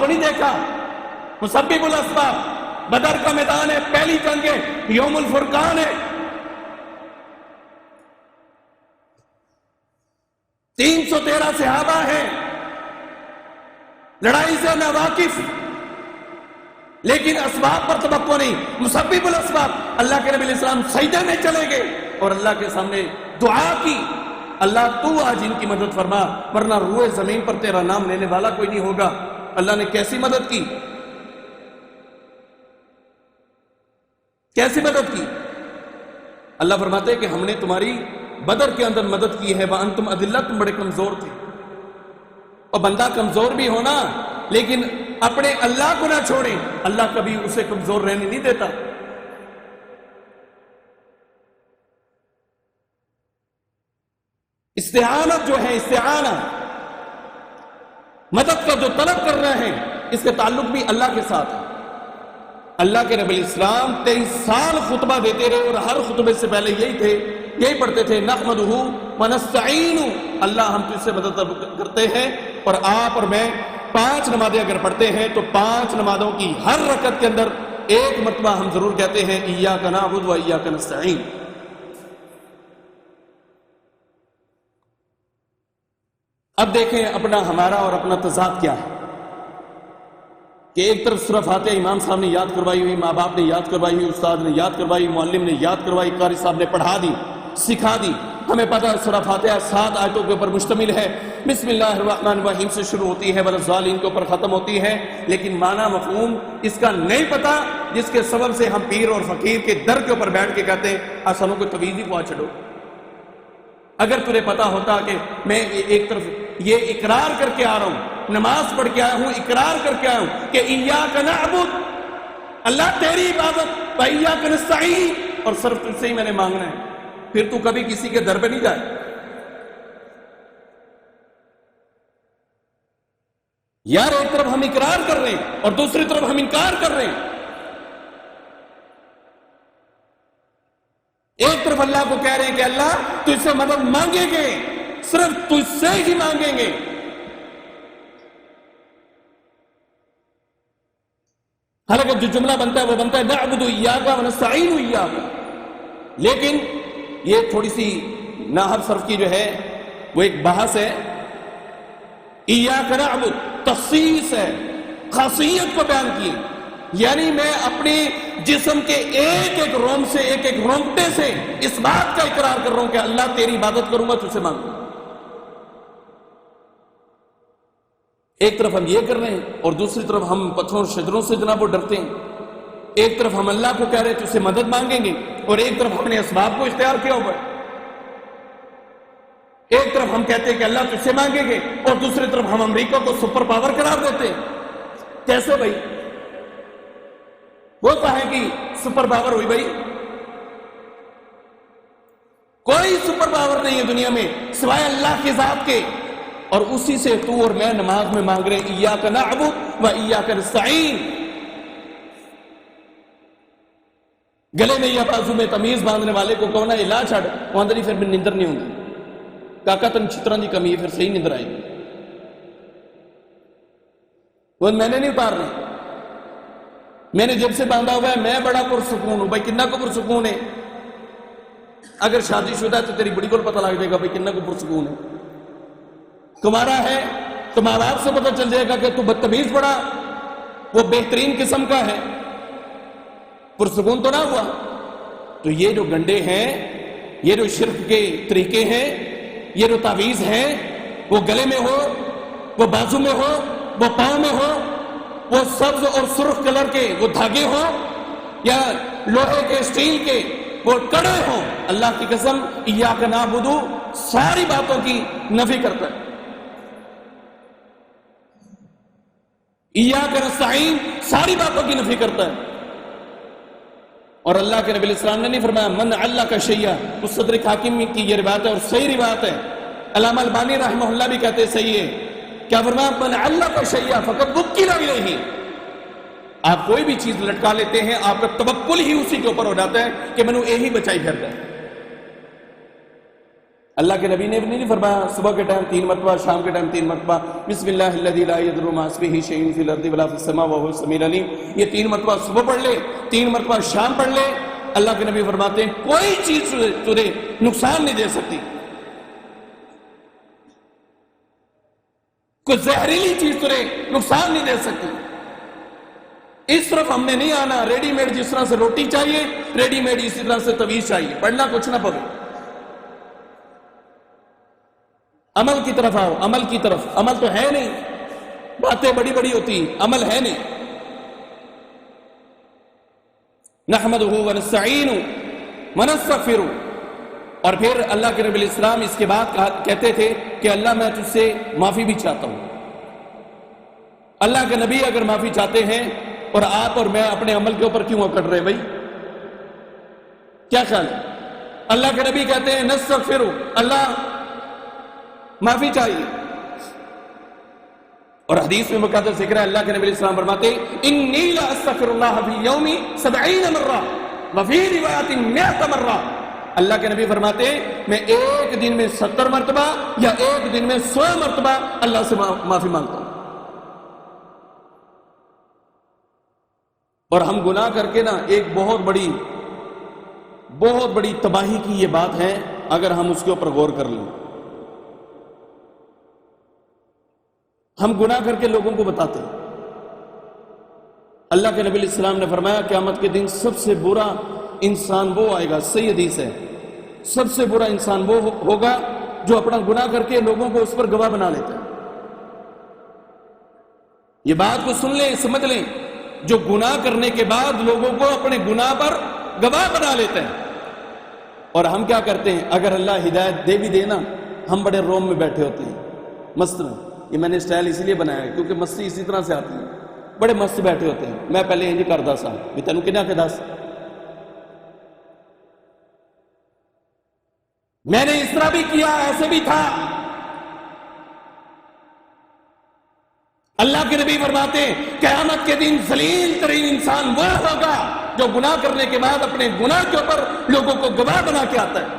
نہیں دیکھا؟ مسبب الاسباب، بدر کا میدان ہے، پہلی جنگ ہے، یوم الفرقان ہے، 313 صحابہ ہیں، لڑائی سے ناواقف، لیکن اسباب پر توقع نہیں۔ مسبب الاسباب، اللہ کے نبی علیہ السلام سجدے میں چلے گئے اور اللہ کے سامنے دعا کی، اللہ تو آج ان کی مدد فرما، ورنہ روئے زمین پر تیرا نام لینے والا کوئی نہیں ہوگا۔ اللہ نے کیسی مدد کی؟ کیسی مدد کی؟ اللہ فرماتے کہ ہم نے تمہاری بدر کے اندر مدد کی ہے، وَأَنْتُمْ أَذِلَّةٌ، تم بڑے کمزور تھے۔ اور بندہ کمزور بھی ہونا، لیکن اپنے اللہ کو نہ چھوڑے، اللہ کبھی اسے کمزور رہنے نہیں دیتا۔ استعانت جو ہے، استعانہ مدد کا جو طلب کر رہے ہیں، اس کا تعلق بھی اللہ کے ساتھ ہے۔ اللہ کے نبی علیہ السلام 23 سال خطبہ دیتے رہے اور ہر خطبے سے پہلے یہی پڑھتے تھے، نحمدہ ونستعین، اللہ ہم تجھ سے مدد کرتے ہیں۔ اور آپ اور میں 5 نمازیں اگر پڑھتے ہیں تو 5 نمازوں کی ہر رکعت کے اندر ایک مرتبہ ہم ضرور کہتے ہیں ایاک نعبد و ایاک نستعین۔ اب دیکھیں اپنا، ہمارا اور اپنا تضاد کیا ہے کہ ایک طرف سورہ فاتحہ امام صاحب نے یاد کروائی ہوئی، ماں باپ نے یاد کروائی ہوئی، استاد نے یاد کروائی، معلم نے یاد کروائی، قاری صاحب نے پڑھا دی، سکھا دی۔ ہمیں پتہ ہے سورہ فاتحہ 7 آیتوں کے اوپر مشتمل ہے، بسم اللہ الرحمن الرحیم سے شروع ہوتی ہے، وَلَضَّالِينَ کے اوپر ختم ہوتی ہے، لیکن معنی مفہوم اس کا نہیں پتہ، جس کے سبب سے ہم پیر اور فقیر کے در کے اوپر بیٹھ کے کہتے ہیں آسانوں کو تویز ہی پہنچ چھڑو۔ اگر تجھے پتا ہوتا کہ میں ایک طرف یہ اقرار کر کے آ رہا ہوں، نماز پڑھ کے آیا ہوں، اقرار کر کے آیا ہوں کہ ایاک نعبد، اللہ تیری عبادت، و ایاک نستعین، اور صرف تجھ سے ہی میں نے مانگنا ہے، پھر تو کبھی کسی کے در پہ نہیں جائے۔ یار ایک طرف ہم اقرار کر رہے ہیں اور دوسری طرف ہم انکار کر رہے ہیں۔ ایک طرف اللہ کو کہہ رہے ہیں کہ اللہ تجھ سے مدد مانگیں گے، صرف تجھ سے ہی مانگیں گے، حالانکہ جو جملہ بنتا ہے وہ بنتا ہے نعبد ایاک ونستعین ایاک، لیکن یہ تھوڑی سی نحو صرف کی جو ہے وہ ایک بحث ہے۔ ایاک نعبد تخصیص ہے، خاصیت کو بیان کی، یعنی میں اپنے جسم کے ایک ایک روم سے، ایک ایک رونگٹے سے اس بات کا اقرار کر رہا ہوں کہ اللہ تیری عبادت کروں گا، تجھ سے مانگوں گا۔ ایک طرف ہم یہ کر رہے ہیں اور دوسری طرف ہم پتھروں اور شجروں سے جناب وہ ڈرتے ہیں۔ ایک طرف ہم اللہ کو کہہ رہے ہیں تجھ سے مدد مانگیں گے، اور ایک طرف ہم نے اسباب کو اختیار کیا ہوا ہے۔ ایک طرف ہم کہتے ہیں کہ اللہ تجھ سے مانگیں گے، اور دوسری طرف ہم امریکہ کو سپر پاور قرار دیتے ہیں۔ کیسے بھائی؟ وہ کہاں ہے کہ سپر پاور ہوئی بھائی؟ کوئی سپر پاور نہیں ہے دنیا میں سوائے اللہ کی ذات کے، اور اسی سے تو اور میں نماز میں مانگ رہے ایاک نعبد و ایاک نستعین۔ گلے میں یا بازو میں تمیز باندھنے والے کو کہنا لا چھڑ، وہ اندر ہی پھر نیندر نہیں ہوگی، کاکا تن چتران دی کمی ہے، پھر صحیح نیندر آئے گی۔ وہ میں نے نہیں اتارنا، میں نے جب سے باندھا ہوا ہے، میں بڑا پرسکون ہوں۔ بھائی کتنا کو پرسکون ہے؟ اگر شادی شدہ ہے تو تیری بڑی کو پتہ لگ جائے گا بھائی کتنا کو پرسکون ہے۔ تمہارا ہے تو ماں باپ سے پتہ چل جائے گا کہ تو بدتمیز بڑا وہ بہترین قسم کا ہے، پرسکون تو نہ ہوا۔ تو یہ جو گنڈے ہیں، یہ جو شرک کے طریقے ہیں، یہ جو تعویذ ہیں، وہ گلے میں ہو، وہ بازو میں ہو، وہ پاؤں میں ہو، وہ سبز اور سرخ کلر کے وہ دھاگے ہوں، یا لوہے کے اسٹیل کے وہ کڑے ہوں، اللہ کی قسم ایاک نعبد ساری باتوں کی نفی کرتا ہے، ایاک نستعین ساری باتوں کی نفی کرتا ہے۔ اور اللہ کے نبی علیہ السلام نے نہیں فرمایا من علق شیئا، مستدرک حاکم کی یہ روایت ہے اور صحیح روایت ہے، علامہ البانی رحمہ اللہ بھی کہتے صحیح ہے۔ کیا فرمایا؟ من علق شیئا فقد وکل الیہ، آپ کوئی بھی چیز لٹکا لیتے ہیں، آپ کا توکل ہی اسی کے اوپر ہو جاتا ہے کہ میں نے یہی بچائی پھرتا ہے۔ اللہ کے نبی نے بھی نہیں فرمایا صبح کے ٹائم 3 مرتبہ، شام کے ٹائم 3 مرتبہ بسم اللہ الذی لا یضر مع اسمہ شیء فی الارض ولا فی السماء وهو السمیع العلیم، یہ 3 مرتبہ صبح پڑھ لے، 3 مرتبہ شام پڑھ لے۔ اللہ کے نبی فرماتے ہیں کوئی چیز تجھے نقصان نہیں دے سکتی، کوئی زہریلی چیز تجھے نقصان نہیں دے سکتی۔ اس طرف ہم نے نہیں آنا ریڈی میڈ، جس طرح سے روٹی چاہیے ریڈی میڈ اسی طرح سے تویز چاہیے، پڑھنا کچھ نہ پڑے۔ عمل کی طرف آؤ، عمل کی طرف۔ عمل تو ہے نہیں، باتیں بڑی بڑی ہوتی، عمل ہے نہیں۔ نحمدہ ونستعینہ ونستغفرہ، اور پھر اللہ کے نبی علیہ السلام اس کے بعد کہتے تھے کہ اللہ میں تجھ سے معافی بھی چاہتا ہوں۔ اللہ کے نبی اگر معافی چاہتے ہیں اور آپ اور میں اپنے عمل کے اوپر کیوں اکڑ رہے بھائی؟ کیا خیال ہے؟ اللہ کے نبی کہتے ہیں نستغفرہ، اللہ معافی چاہیے، اور حدیث میں مقدس ذکر ہے اللہ کے نبی علیہ السلام فرماتے ہیں انی لا استغفر اللہ فی یوم 70 مرہ وفی روایت 100 مرہ۔ اللہ کے نبی فرماتے ہیں میں ایک دن میں 70 مرتبہ یا ایک دن میں 100 مرتبہ اللہ سے معافی مانگتا ہوں۔ اور ہم گناہ کر کے نا ایک بہت بڑی تباہی کی یہ بات ہے اگر ہم اس کے اوپر غور کر لیں۔ ہم گناہ کر کے لوگوں کو بتاتے ہیں۔ اللہ کے نبی علیہ السلام نے فرمایا قیامت کے دن سب سے برا انسان وہ آئے گا، صحیح حدیث ہے، سب سے برا انسان وہ ہوگا جو اپنا گناہ کر کے لوگوں کو اس پر گواہ بنا لیتا ہے۔ یہ بات کو سن لیں، سمجھ لیں، جو گناہ کرنے کے بعد لوگوں کو اپنے گناہ پر گواہ بنا لیتے ہیں۔ اور ہم کیا کرتے ہیں؟ اگر اللہ ہدایت دے بھی دے نا، ہم بڑے روم میں بیٹھے ہوتے ہیں، مست میں۔ یہ میں نے سٹائل اسی لیے بنایا ہے کیونکہ مستی اسی طرح سے آتی ہے، بڑے مست بیٹھے ہوتے ہیں۔ میں پہلے انج کردا سا بھی تینوں کہنا کہ دس میں نے اس طرح بھی کیا، ایسے بھی تھا۔ اللہ کے نبی فرماتے ہیں قیامت کے دن ذلیل ترین انسان وہ ہوگا جو گناہ کرنے کے بعد اپنے گناہ کے اوپر لوگوں کو گواہ بنا کے آتا ہے۔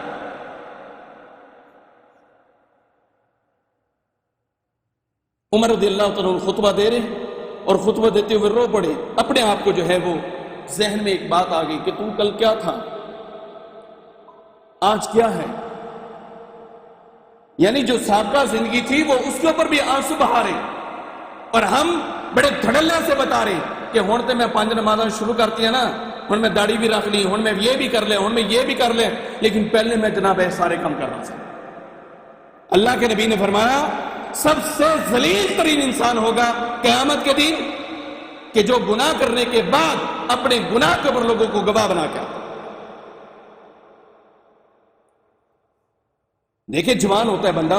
عمر رضی اللہ تعالیٰ عنہ خطبہ دے رہے اور خطبہ دیتے ہوئے رو پڑے، اپنے آپ کو جو ہے وہ ذہن میں ایک بات آ گئی کہ تم کل کیا تھا، آج کیا ہے۔ یعنی جو سابقہ زندگی تھی وہ اس کے اوپر بھی آنسو بہا رہے، اور ہم بڑے دھڑلے سے بتا رہے کہ ہون تے میں 5 نمازاں شروع کرتی ہیں نا، ہون میں داڑھی بھی رکھ لی، ہون میں یہ بھی کر لے، ہون میں یہ بھی کر لے، لیکن پہلے میں جناب ہے سارے کام کر رہا تھا۔ اللہ کے نبی نے فرمایا سب سے ذلیل ترین انسان ہوگا قیامت کے دن کہ جو گناہ کرنے کے بعد اپنے گناہ کے اوپر لوگوں کو گواہ بنا کے آتا۔ دیکھیں جوان ہوتا ہے بندہ،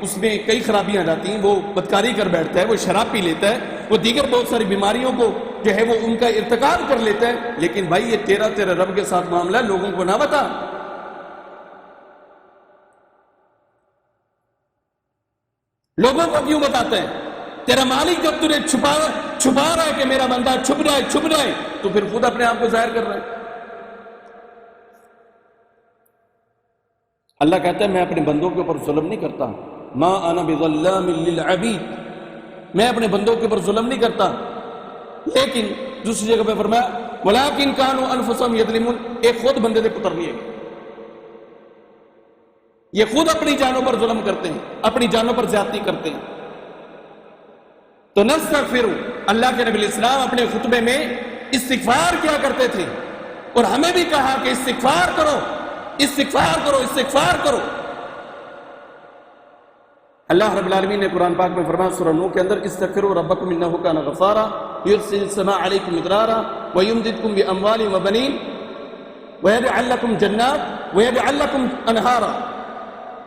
اس میں کئی خرابیاں آ جاتی ہیں، وہ بدکاری کر بیٹھتا ہے، وہ شراب پی لیتا ہے، وہ دیگر بہت ساری بیماریوں کو جو ہے وہ ان کا ارتکاب کر لیتا ہے، لیکن بھائی یہ تیرا رب کے ساتھ معاملہ ہے، لوگوں کو نہ بتا۔ لوگوں کو کیوں بتاتا ہے؟ تیرا مالک جب تجھے چھپا رہا ہے کہ میرا بندہ چھپ جائے تو پھر خود اپنے آپ کو ظاہر کر رہا ہے۔ اللہ کہتا ہے میں اپنے بندوں کے اوپر ظلم نہیں کرتا، ما انا بظلام للعبید، میں اپنے بندوں کے اوپر ظلم نہیں کرتا۔ لیکن دوسری جگہ پہ فرمایا ولکن کانوا انفسهم یظلمون، ایک خود بندے دے پتر نہیں ہے، یہ خود اپنی جانوں پر ظلم کرتے ہیں، اپنی جانوں پر زیادتی کرتے ہیں۔ تو نستغفر، اللہ کے نبی علیہ السلام اپنے خطبے میں استغفار کیا کرتے تھے، اور ہمیں بھی کہا کہ استغفار کرو، استغفار کرو، استغفار کرو۔ اللہ رب العالمین نے قرآن پاک میں فرمایا سورہ نوح کے اندر استغفروا ربکم انہ کان غفارا یرسل السماء علیکم مدرارا ویمددکم باموال وبنین ویجعل لکم جنات ویجعل لکم انہارا۔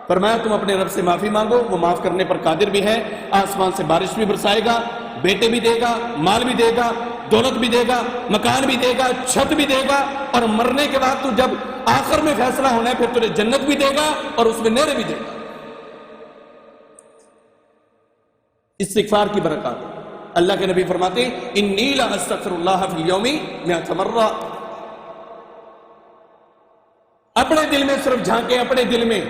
فرمایا تم اپنے رب سے معافی مانگو، وہ معاف کرنے پر قادر بھی ہے، آسمان سے بارش بھی برسائے گا، بیٹے بھی دے گا، مال بھی دے گا، دولت بھی دے گا، مکان بھی دے گا، چھت بھی دے گا، اور مرنے کے بعد تو جب آخر میں فیصلہ ہونا ہے پھر تجھے جنت بھی دے گا اور اس میں نہریں بھی دے گا۔ استغفار کی برکات۔ اللہ کے نبی فرماتے انی لا استغفر اللہ فی الیوم 100 مرہ۔ اپنے دل میں صرف جھانکے، اپنے دل میں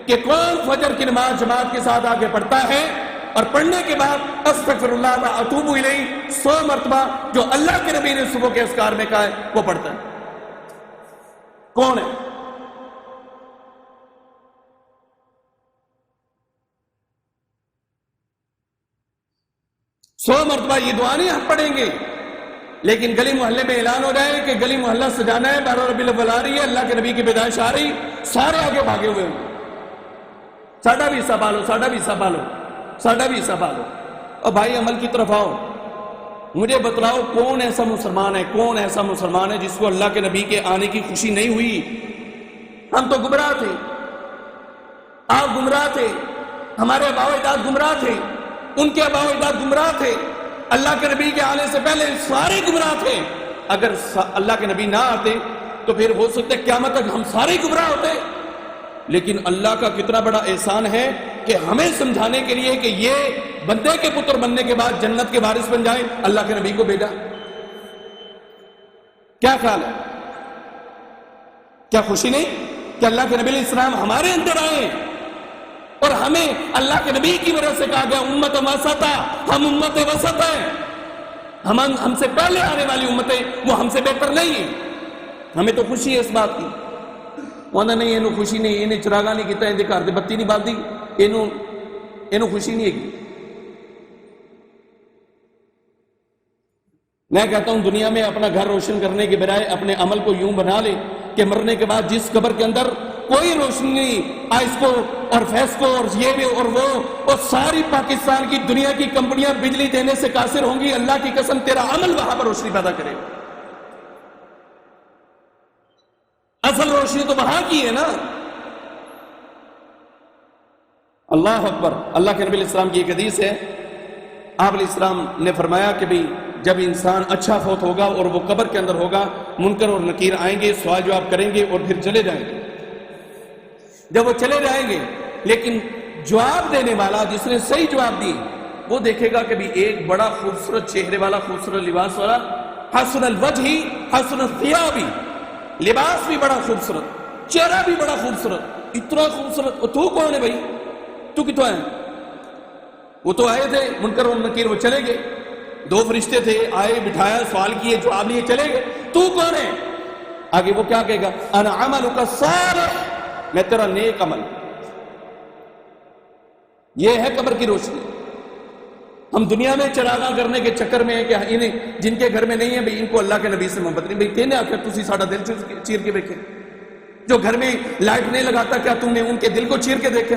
کہ کون فجر کی نماز جماعت کے ساتھ آگے پڑھتا ہے اور پڑھنے کے بعد استغفر اللہ و اتوب الیہ 100 مرتبہ جو اللہ کے نبی نے صبح کے اذکار میں کہا ہے وہ پڑھتا ہے؟ کون ہے؟ سو مرتبہ یہ دعا نہیں ہم پڑھیں گے، لیکن گلی محلے میں اعلان ہو جائے کہ گلی محلہ سجانا ہے، 12 ربیع الاول آ رہی ہے، اللہ کے نبی کی پیدائش آ رہی، سارے آگے بھاگے ہوئے ہوں، ساڈا بھی حصہ پالو، ساڈا بھی حصہ پالو، ساڈا بھی حصہ پالو۔ اور بھائی عمل کی طرف آؤ، مجھے بتلاؤ کون ایسا مسلمان ہے، کون ایسا مسلمان ہے جس کو اللہ کے نبی کے آنے کی خوشی نہیں ہوئی؟ ہم تو گمراہ تھے، آپ گمراہ تھے، ہمارے آباء و اجداد گمراہ تھے، ان کے آباء و اجداد گمراہ تھے، اللہ کے نبی کے آنے سے پہلے سارے گمراہ تھے۔ اگر اللہ کے نبی نہ آتے تو پھر ہو سکتا ہے قیامت تک ہم سارے گمراہ ہوتے۔ لیکن اللہ کا کتنا بڑا احسان ہے کہ ہمیں سمجھانے کے لیے کہ یہ بندے کے پتر بننے کے بعد جنت کے وارث بن جائیں، اللہ کے نبی کو بھیجا۔ کیا خیال ہے؟ کیا خوشی نہیں کہ اللہ کے نبی علیہ السلام ہمارے اندر آئے اور ہمیں اللہ کے نبی کی وجہ سے کہا گیا امت وسطا، ہم امت وسط ہیں، ہم سے پہلے آنے والی امتیں وہ ہم سے بہتر نہیں ہیں۔ ہمیں تو خوشی ہے اس بات کی۔ وہاں نہیں اینو خوشی نہیں، انہیں چراغا نہیں کیتا، اندے گھر دے بتی نہیں بال دی، اینو خوشی نہیں ہے۔ میں کہتا ہوں دنیا میں اپنا گھر روشن کرنے کے بجائے اپنے عمل کو یوں بنا لے کہ مرنے کے بعد جس قبر کے اندر کوئی روشنی نہیں، آئسکو اور فیسکو اور یہ بھی اور وہ اور ساری پاکستان کی دنیا کی کمپنیاں بجلی دینے سے قاصر ہوں گی، اللہ کی قسم تیرا عمل وہاں پر روشنی پیدا کرے گا۔ اصل روشنی تو وہاں کی ہے نا۔ اللہ اکبر۔ اللہ کے نبی علیہ السلام کی ایک حدیث ہے، آپ علیہ السلام نے فرمایا کہ بھئی جب انسان اچھا فوت ہوگا اور وہ قبر کے اندر ہوگا، منکر اور نکیر آئیں گے، سوال جواب کریں گے اور پھر چلے جائیں گے۔ جب وہ چلے جائیں گے لیکن جواب دینے والا جس نے صحیح جواب دی وہ دیکھے گا کہ بھی ایک بڑا خوبصورت چہرے والا، خوبصورت لباس والا، حسن الوجہ حسن الثیاب، لباس بھی بڑا خوبصورت، چہرہ بھی بڑا خوبصورت، اتنا خوبصورت۔ اور تو کون ہے بھائی؟ تو کتوں ہے؟ وہ تو آئے تھے منکر اور نکیر، وہ چلے گئے، 2 فرشتے تھے، آئے بٹھایا، سوال کیے، جواب لیے، چلے گئے۔ تو کون ہے؟ آگے وہ کیا کہے گا؟ انا عملک الصالح، میں تیرا نیک عمل۔ یہ ہے قبر کی روشنی۔ ہم دنیا میں چراغاں کرنے کے چکر میں ہیں کہ انہیں جن کے گھر میں نہیں ہے بھئی ان کو اللہ کے نبی سے محبت نہیں۔ بھئی کہنے آخر تسی ساڑھا دل چیر کے دیکھیں؟ جو گھر میں لائٹ نہیں لگاتا کیا تم نے ان کے دل کو چیر کے دیکھیں؟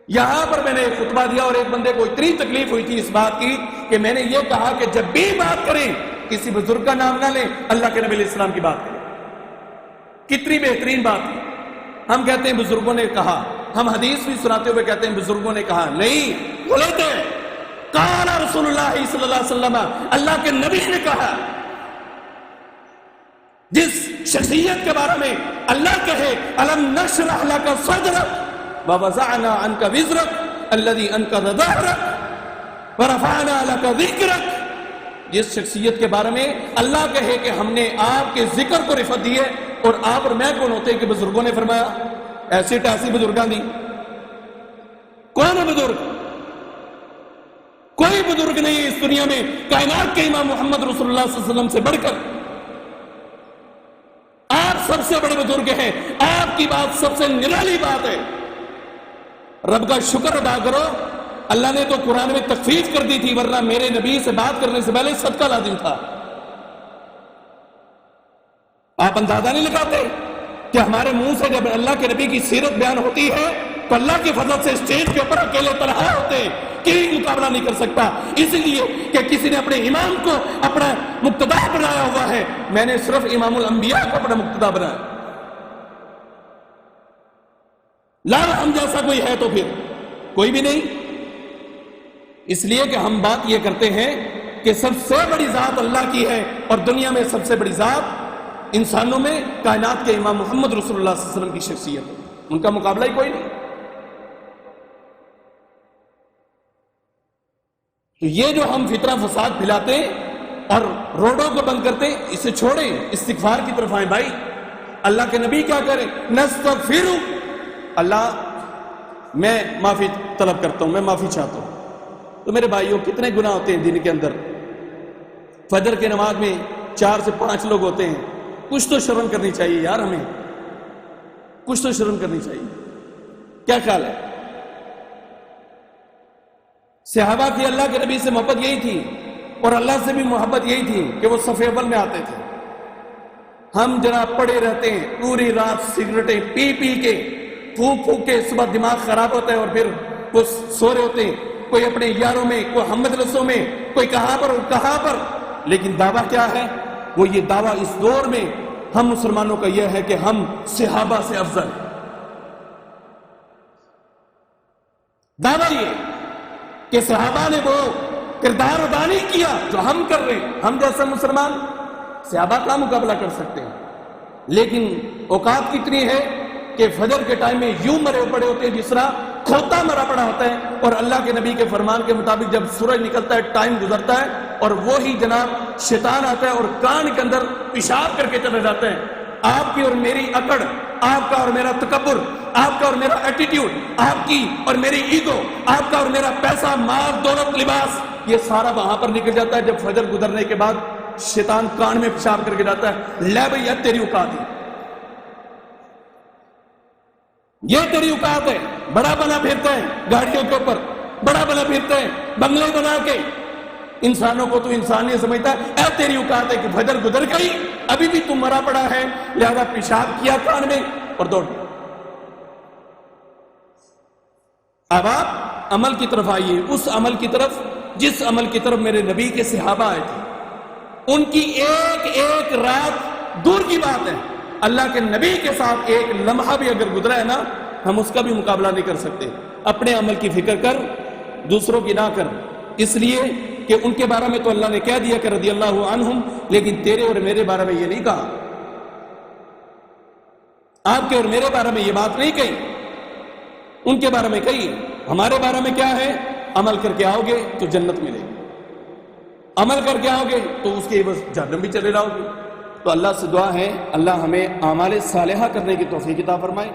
یہاں پر میں نے ایک خطبہ دیا اور ایک بندے کو اتنی تکلیف ہوئی تھی اس بات کی کہ میں نے یہ کہا کہ جب بھی بات کریں کسی بزرگ کا نام نہ لیں، اللہ کے نبی علیہ السلام کی بات کریں۔ کتنی بہترین بات ہے۔ ہم کہتے ہیں بزرگوں نے کہا، ہم حدیث بھی سناتے ہوئے کہتے ہیں بزرگوں نے کہا، نہیں، غلط ہے۔ قال رسول اللہ صلی اللہ علیہ وسلم، اللہ کے نبی نے کہا۔ جس شخصیت کے بارے میں اللہ کہے الم نشرح لک صدرک ووضعنا عنک وزرک الذی انقض ظہرک ورفعنا لک ذکرک، جس شخصیت کے بارے میں اللہ کہے کہ ہم نے آپ کے ذکر کو رفعت دی ہے، اور آپ اور میں کون ہوتے ہیں کہ بزرگوں نے فرمایا؟ ایسی ٹیسی بزرگان دی۔ کون ہے بزرگ؟ کوئی بزرگ نہیں ہے اس دنیا میں کائنات کے امام محمد رسول اللہ صلی اللہ علیہ وسلم سے بڑھ کر۔ آپ سب سے بڑے بزرگ ہیں، آپ کی بات سب سے نرالی بات ہے۔ رب کا شکر ادا کرو، اللہ نے تو قرآن میں تخفیف کر دی تھی، ورنہ میرے نبی سے بات کرنے سے پہلے صدقہ لازم تھا۔ آپ اندازہ نہیں لگاتے کہ ہمارے منہ سے جب اللہ کے نبی کی سیرت بیان ہوتی ہے تو اللہ کی فضل سے اسٹیج کے اوپر اکیلے تنہا ہوتے ہیں، کوئی مقابلہ نہیں کر سکتا، اس لیے کہ کسی نے اپنے امام کو اپنا مقتدا بنایا ہوا ہے۔ میں نے صرف امام الانبیاء کو اپنا مقتدا بنایا۔ لا ہم جیسا کوئی ہے تو پھر کوئی بھی نہیں۔ اس لیے کہ ہم بات یہ کرتے ہیں کہ سب سے بڑی ذات اللہ کی ہے، اور دنیا میں سب سے بڑی ذات انسانوں میں کائنات کے امام محمد رسول اللہ صلی اللہ علیہ وسلم کی شخصیت ہے، ان کا مقابلہ ہی کوئی نہیں۔ تو یہ جو ہم فتنہ فساد پھیلاتے ہیں اور روڈوں کو بند کرتے ہیں، اسے چھوڑیں، استغفار کی طرف آئیں۔ بھائی اللہ کے نبی کیا کریں؟ نستغفر اللہ میں معافی طلب کرتا ہوں، میں معافی چاہتا ہوں. تو میرے بھائیوں کتنے گناہ ہوتے ہیں دن کے اندر. فجر کی نماز میں 4 سے 5 لوگ ہوتے ہیں. کچھ تو شرم کرنی چاہیے یار، ہمیں کچھ تو شرم کرنی چاہیے. کیا خیال ہے؟ صحابہ کی اللہ کے نبی سے محبت یہی تھی اور اللہ سے بھی محبت یہی تھی کہ وہ صف اول میں آتے تھے. ہم جناب پڑے رہتے ہیں پوری رات سگریٹیں پی پی کے پھونک پھونک کے، صبح دماغ خراب ہوتا ہے اور پھر وہ سو رہے ہوتے ہیں، کوئی اپنے یاروں میں، کوئی ہم مدرسوں میں، کوئی کہاں پر کہاں پر. لیکن دعویٰ کیا ہے؟ وہ یہ دعویٰ اس دور میں ہم مسلمانوں کا یہ ہے کہ ہم صحابہ سے افضل ہیں. دعویٰ یہ کہ صحابہ نے وہ کردار ادا نہیں کیا جو ہم کر رہے ہیں. ہم جیسا مسلمان صحابہ کا مقابلہ کر سکتے ہیں، لیکن اوقات کتنی ہے کہ فجر کے ٹائم میں یوں مرے پڑے ہوتے ہیں جس طرح کھوتا مرا پڑا ہوتا ہے، اور اللہ کے نبی کے فرمان کے مطابق جب سورج نکلتا ہے ٹائم گزرتا ہے اور وہی جناب شیطان آتا ہے اور کان کے اندر پیشاب کر کے چلا جاتا ہے. آپ کی اور میری اکڑ، آپ کا اور میرا تکبر، آپ کا اور میرا ایٹیٹیوڈ، آپ کی اور میری ایگو، آپ کا اور میرا پیسہ، مال، دولت، لباس، یہ سارا وہاں پر نکل جاتا ہے جب فجر گزرنے کے بعد شیطان کان میں پیشاب کر کے جاتا ہے. لے بھئی یہ تیری اوقات ہے، یہ تیری اوقات ہے. بڑا بنا پھرتا ہے گاڑیوں کے اوپر، بڑا بنا پھرتا ہے بنگلے بنا کے، انسانوں کو تو انسان نہیں سمجھتا. اے تیری اوقات ہے کہ فجر گزر گئی، ابھی بھی تم مرا پڑا ہے، لہذا پیشاب کیا کان میں اور دوڑ. اب آپ عمل کی طرف آئیے، اس عمل کی طرف جس عمل کی طرف میرے نبی کے صحابہ آئے تھے. ان کی ایک ایک رات دور کی بات ہے، اللہ کے نبی کے ساتھ ایک لمحہ بھی اگر گزرا ہے نا، ہم اس کا بھی مقابلہ نہیں کر سکتے. اپنے عمل کی فکر کر، دوسروں کی نہ کر. اس لیے کہ ان کے بارے میں تو اللہ نے کہہ دیا کہ رضی اللہ عنہم، لیکن تیرے اور میرے بارے میں یہ نہیں کہا. آپ کے اور میرے بارے میں یہ بات نہیں کہی، ان کے بارے میں کہی. ہمارے بارے میں کیا ہے؟ عمل کر کے آؤ گے تو جنت ملے گی، عمل کر کے آؤ گے تو اس کے بس جہنم بھی چلے جاؤ گے. تو اللہ سے دعا ہے اللہ ہمیں اعمال صالحہ کرنے کی توفیق عطا فرمائے.